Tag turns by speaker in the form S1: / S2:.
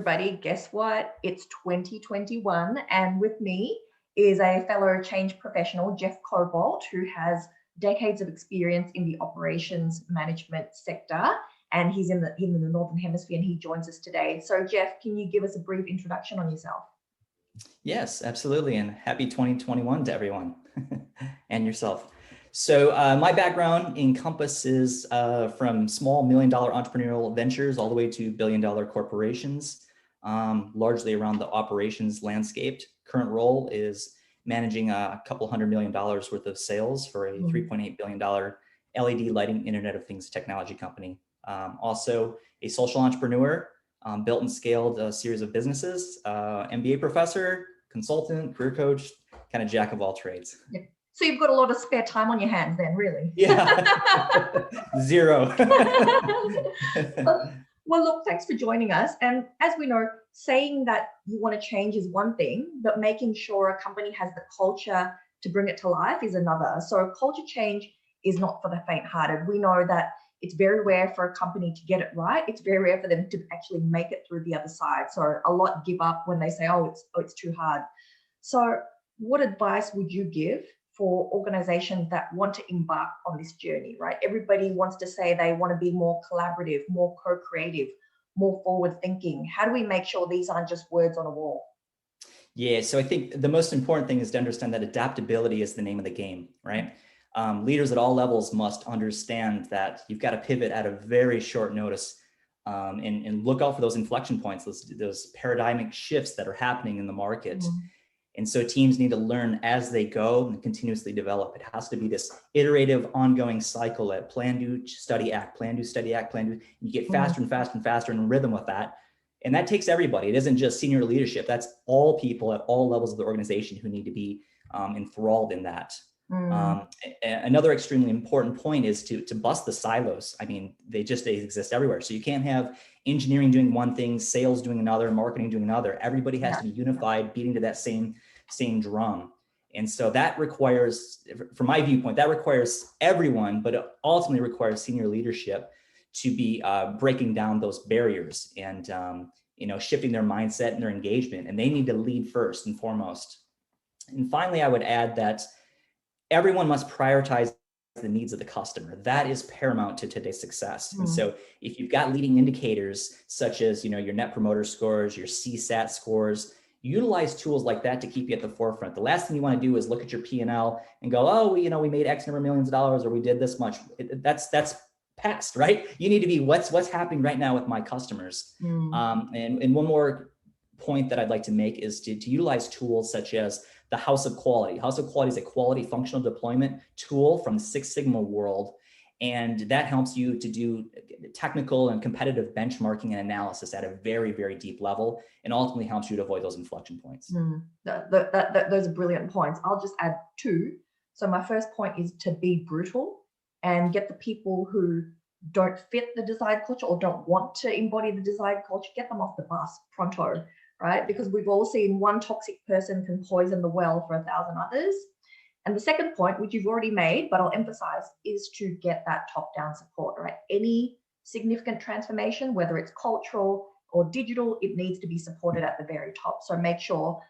S1: everybody. Guess what? It's 2021, and with me is a fellow change professional, Jeff Cobalt, who has decades of experience in the operations management sector, and he's in the Northern Hemisphere, and he joins us today. So, Jeff, can you give us a brief introduction on yourself?
S2: Yes, absolutely. And happy 2021 to everyone and yourself. So my background encompasses from small $1 million entrepreneurial ventures all the way to billion-dollar corporations, largely around the operations landscape. Current role is managing a couple $100 million worth of sales for a $3.8 billion LED lighting Internet of Things technology company. Also a social entrepreneur, built and scaled a series of businesses, MBA professor, consultant, career coach, kind of jack of all trades.
S1: Yeah. So you've got a lot of spare time on your hands then, really.
S2: Yeah, zero.
S1: Well, look, thanks for joining us. And as we know, saying that you want to change is one thing, but making sure a company has the culture to bring it to life is another. So culture change is not for the faint-hearted. We know that it's very rare for a company to get it right. It's very rare for them to actually make it through the other side. So a lot give up when they say, oh, it's too hard. So what advice would you give for organizations that want to embark on this journey, right? Everybody wants to say they want to be more collaborative, more co-creative, more forward thinking. How do we make sure these aren't just words on a wall?
S2: Yeah, so I think the most important thing is to understand that adaptability is the name of the game, right? Leaders at all levels must understand that you've got to pivot at a very short notice, and look out for those inflection points, those paradigmic shifts that are happening in the market. And so teams need to learn as they go and continuously develop. It has to be this iterative, ongoing cycle at plan, do, study, act, plan, do, study, act, plan, do. You get faster and faster and faster in rhythm with that. And that takes everybody. It isn't just senior leadership. That's all people at all levels of the organization who need to be enthralled in that. Another extremely important point is to bust the silos. I mean, they exist everywhere. So you can't have engineering doing one thing, sales doing another, marketing doing another. Everybody has to be unified, beating to that same drum. And so that requires, from my viewpoint, that requires everyone, but it ultimately requires senior leadership to be breaking down those barriers and shifting their mindset and their engagement. And they need to lead first and foremost. And finally, I would add that everyone must prioritize the needs of the customer. That is paramount to today's success. And so if you've got leading indicators such as your net promoter scores, your CSAT scores, utilize tools like that to keep you at the forefront. The last thing you want to do is look at your P&L and go, oh, we made X number of millions of dollars, or we did this much. That's past, right? You need to be what's happening right now with my customers. And one more point that I'd like to make is to utilize tools such as the House of Quality. House of Quality is a quality functional deployment tool from the Six Sigma world. And that helps you to do technical and competitive benchmarking and analysis at a very, very deep level, and ultimately helps you to avoid those inflection points.
S1: Those are brilliant points. I'll just add two. So my first point is to be brutal and get the people who don't fit the desired culture or don't want to embody the desired culture, get them off the bus pronto, right? Because we've all seen one toxic person can poison the well for 1,000 others. And the second point, which you've already made, but I'll emphasize, is to get that top-down support, right? Any significant transformation, whether it's cultural or digital, it needs to be supported at the very top. So make sure